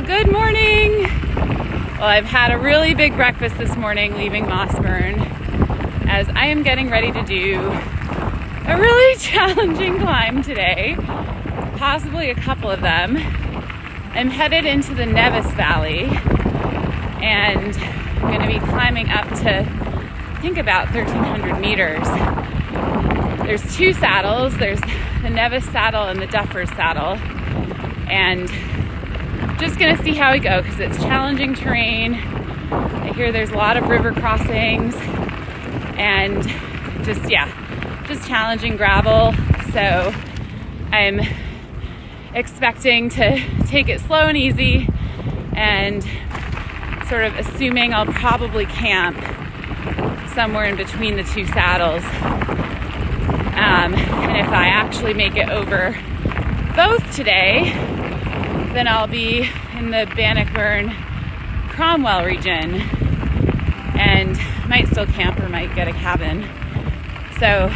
Well, good morning. Well, I've had a really big breakfast this morning leaving Mossburn as I am getting ready to do a really challenging climb today, possibly a couple of them. I'm headed into the Nevis Valley and I'm going to be climbing up to, I think, about 1,300 meters. There's two saddles. There's the Nevis saddle and the Duffer saddle. And just going to see how we go because it's challenging terrain. I hear there's a lot of river crossings and just challenging gravel. So I'm expecting to take it slow and easy and sort of assuming I'll probably camp somewhere in between the two saddles. And if I actually make it over both today, then I'll be in the Bannockburn-Cromwell region and might still camp or might get a cabin. So,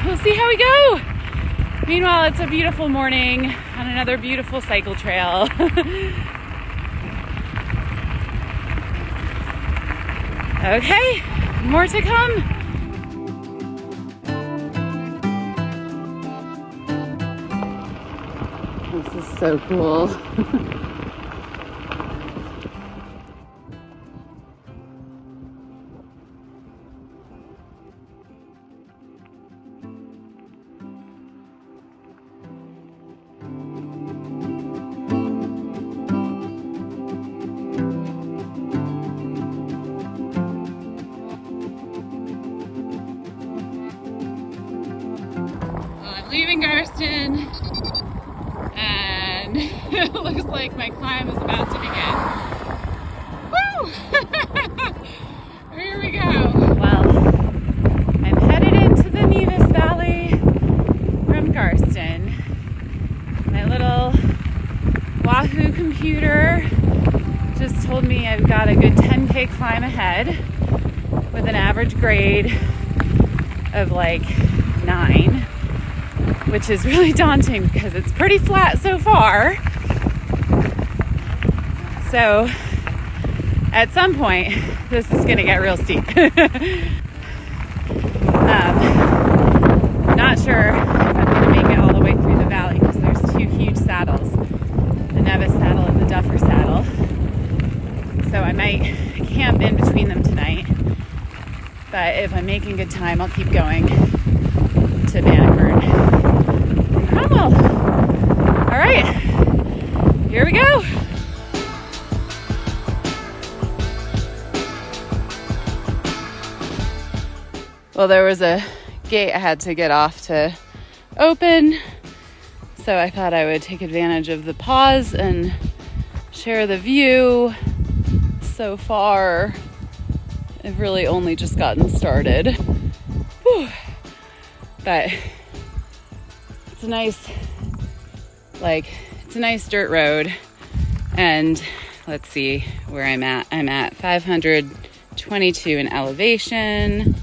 we'll see how we go. Meanwhile, it's a beautiful morning on another beautiful cycle trail. Okay, more to come. This is so cool. Well, I'm leaving Garston. And it looks like my climb is about to begin. Woo! Here we go. Well, I'm headed into the Nevis Valley from Garston. My little Wahoo computer just told me I've got a good 10K climb ahead with an average grade of like 9. Which is really daunting because it's pretty flat so far. So at some point, this is going to get real steep. Not sure if I'm going to make it all the way through the valley because there's two huge saddles, the Nevis saddle and the Duffer saddle. So I might camp in between them tonight. But if I'm making good time, I'll keep going to Bannockburn. Cromwell. All right, here we go. Well, there was a gate I had to get off to open, so I thought I would take advantage of the pause and share the view. So far, I've really only just gotten started. Whew. But it's a nice dirt road, and let's see where I'm at. I'm at 522 in elevation,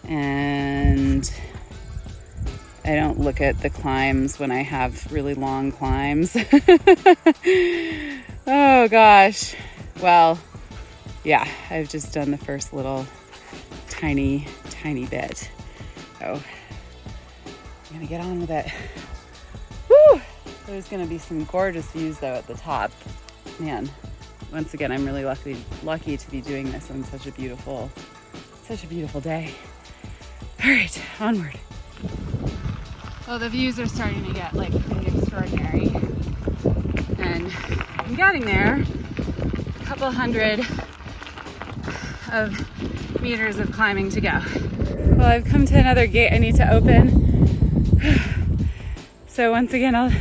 and I don't look at the climbs when I have really long climbs. Oh gosh. Well, yeah, I've just done the first little tiny bit. So I'm gonna get on with it. Woo! There's gonna be some gorgeous views though at the top. Man, once again, I'm really lucky to be doing this on such a beautiful day. All right, onward. Well, the views are starting to get like pretty extraordinary, and I'm getting there. A couple hundred of meters of climbing to go. Well, I've come to another gate I need to open. So once again, I'll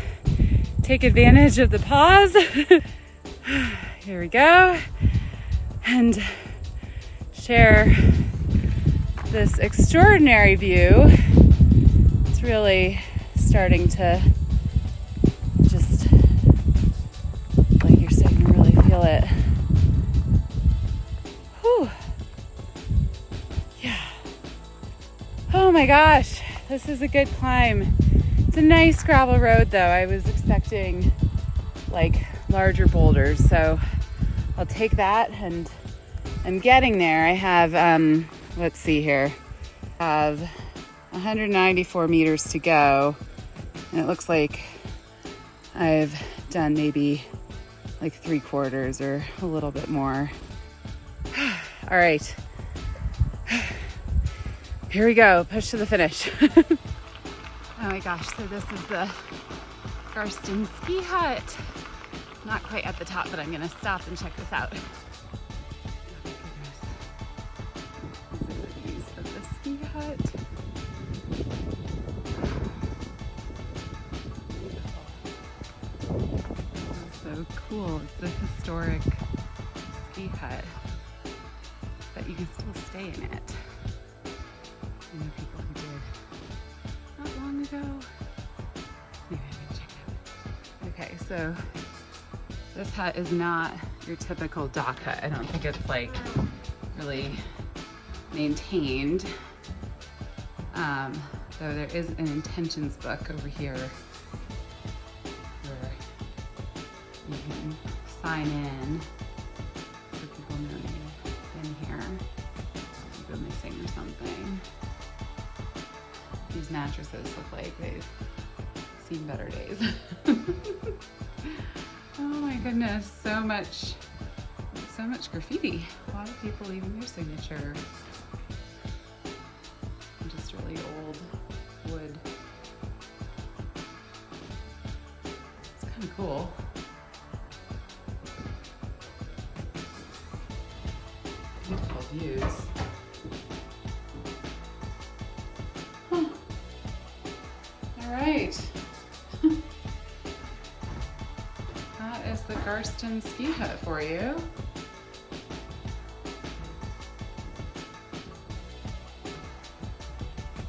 take advantage of the pause. Here we go. And share this extraordinary view. It's really starting to just, like you're starting to really feel it. Whew. Yeah. Oh my gosh, this is a good climb. It's a nice gravel road though. I was expecting like larger boulders. So I'll take that, and I'm getting there. I have, let's see here, I have 194 meters to go. And it looks like I've done maybe like 3/4 or a little bit more. All right. Here we go, push to the finish. Oh my gosh, so this is the Garston Ski Hut. Not quite at the top, but I'm gonna stop and check this out. These are the views of the ski hut. So cool, it's a historic ski hut, but you can still stay in it. I know people who did not long ago. Maybe I can check it out. Okay, so this hut is not your typical dock hut. I don't think it's like really maintained. Though there is an intentions book over here where you can sign in so people know you've been here. You go missing or something. These mattresses look like they've seen better days. Oh my goodness, so much graffiti. A lot of people leaving their signature. And just really old wood. It's kind of cool. Beautiful views. Huh. All right. That is the Garston Ski Hut for you.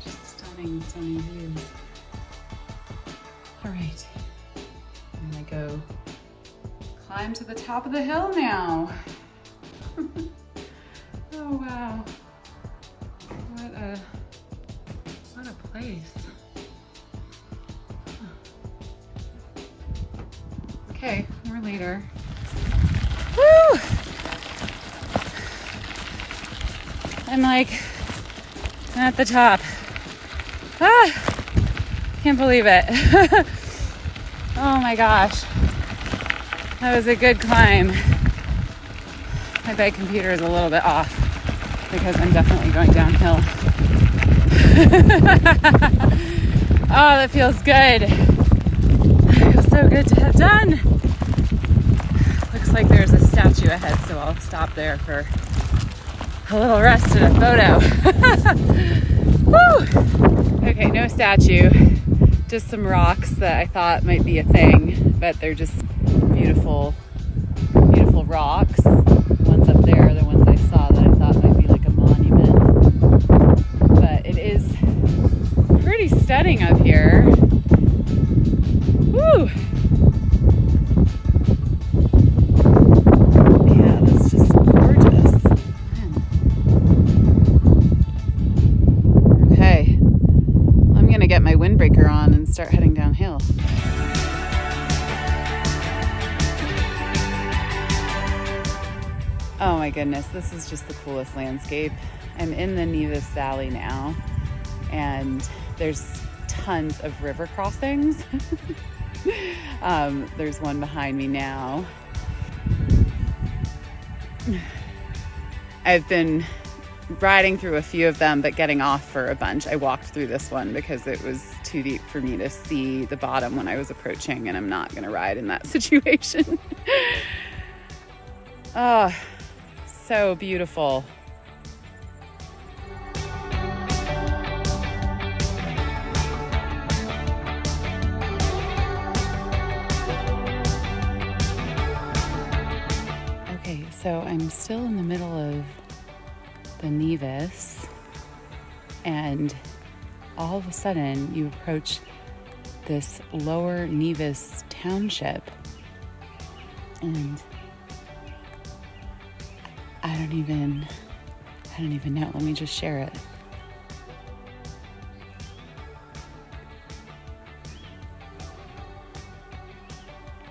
Just stunning views. All right, I'm gonna go climb to the top of the hill now. Oh wow, what a place. Okay, more later. Woo! I'm at the top. Can't believe it. Oh my gosh. That was a good climb. My bike computer is a little bit off because I'm definitely going downhill. Oh, that feels good. It feels so good to have done. Looks like there's a statue ahead, so I'll stop there for a little rest and a photo. Woo! Okay, no statue, just some rocks that I thought might be a thing, but they're just beautiful, beautiful rocks. The ones up there are the ones I saw that I thought might be like a monument. But it is pretty stunning up here. Woo! Yeah, that's just gorgeous. Man. Okay, I'm gonna get my windbreaker on and start heading downhill. Oh my goodness, this is just the coolest landscape. I'm in the Nevis Valley now, and there's tons of river crossings. There's one behind me now. I've been riding through a few of them, but getting off for a bunch. I walked through this one because it was too deep for me to see the bottom when I was approaching, and I'm not gonna ride in that situation. Oh, so beautiful. Okay, so I'm still in the middle of the Nevis, and all of a sudden you approach this lower Nevis Township, and I don't even know. Let me just share it.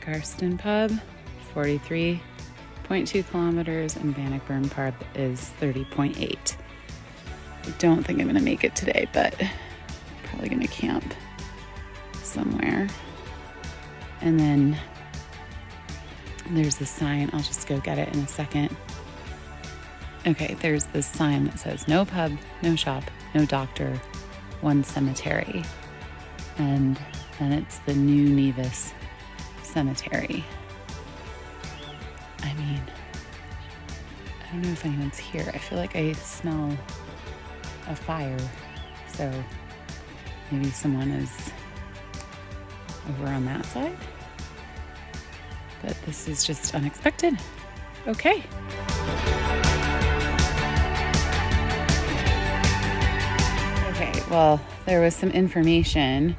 Garston Pub, 43.2 kilometers, and Bannockburn Pub is 30.8. I don't think I'm gonna make it today, but probably gonna camp somewhere. And then there's the sign, I'll just go get it in a second. Okay, there's this sign that says no pub, no shop, no doctor, one cemetery. And then it's the new Nevis cemetery. I mean, I don't know if anyone's here. I feel like I smell a fire, so maybe someone is over on that side. But this is just unexpected. Okay. Okay, well, there was some information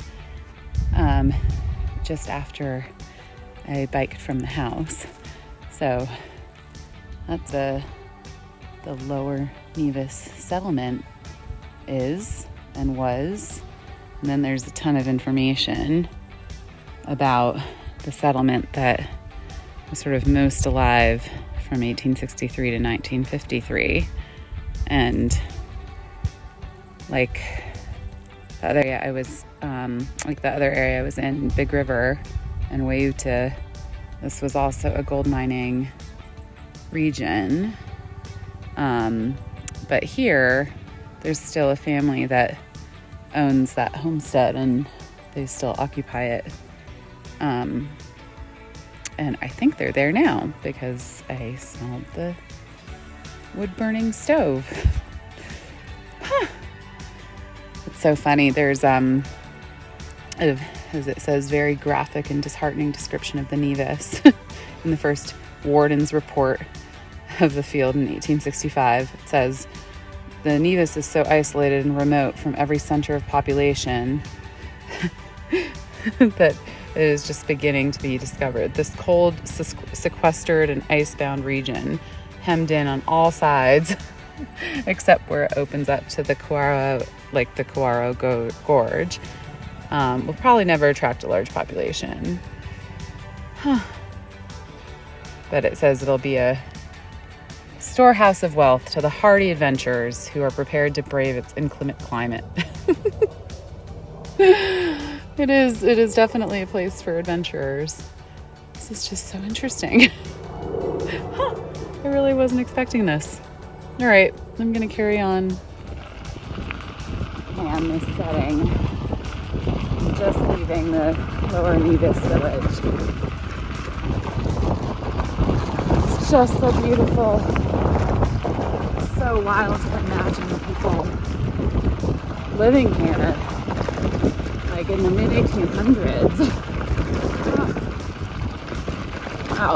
just after I biked from the house. So that's the lower Nevis settlement is and was. And then there's a ton of information about the settlement that was sort of most alive from 1863 to 1953. And like the other area I was in, Big River and Waiuta, this was also a gold mining region. But here, there's still a family that owns that homestead and they still occupy it. And I think they're there now because I smelled the wood-burning stove. Huh. It's so funny. There's, as it says, very graphic and disheartening description of the Nevis in the first warden's report of the field in 1865. It says, the Nevis is so isolated and remote from every center of population that it is just beginning to be discovered. This cold, sequestered, and ice-bound region, hemmed in on all sides, except where it opens up to the Kauaro, like the Kauaro Gorge, will probably never attract a large population. Huh. But it says it'll be a storehouse of wealth to the hardy adventurers who are prepared to brave its inclement climate. It is definitely a place for adventurers. This is just so interesting. Huh, I really wasn't expecting this. All right, I'm gonna carry on and this setting. I'm just leaving the lower Nevis village. It's just so beautiful. It's so wild to imagine people living here. Like in the mid-1800s. Wow,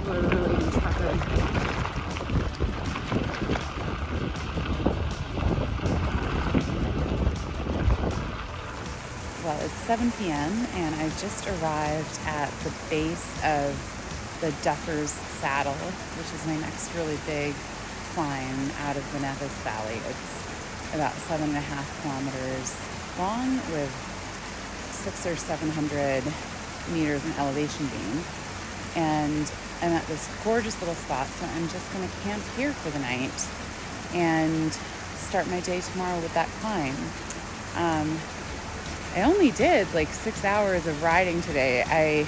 we're really intrepid. Well, it's 7 p.m. and I just arrived at the base of the Duffer's Saddle, which is my next really big climb out of the Nevis Valley. It's about 7.5 kilometers long with 600 or 700 meters in elevation gain, and I'm at this gorgeous little spot, so I'm just going to camp here for the night and start my day tomorrow with that climb. I only did like 6 hours of riding today. I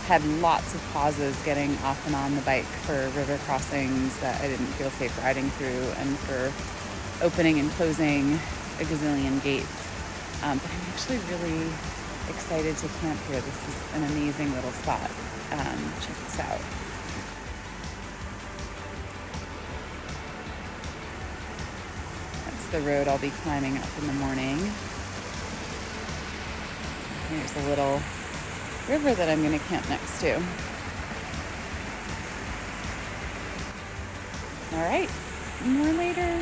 had lots of pauses getting off and on the bike for river crossings that I didn't feel safe riding through, and for opening and closing a gazillion gates. But I'm actually really excited to camp here. This is an amazing little spot. Check this out. That's the road I'll be climbing up in the morning. Here's a little river that I'm going to camp next to. All right, more later.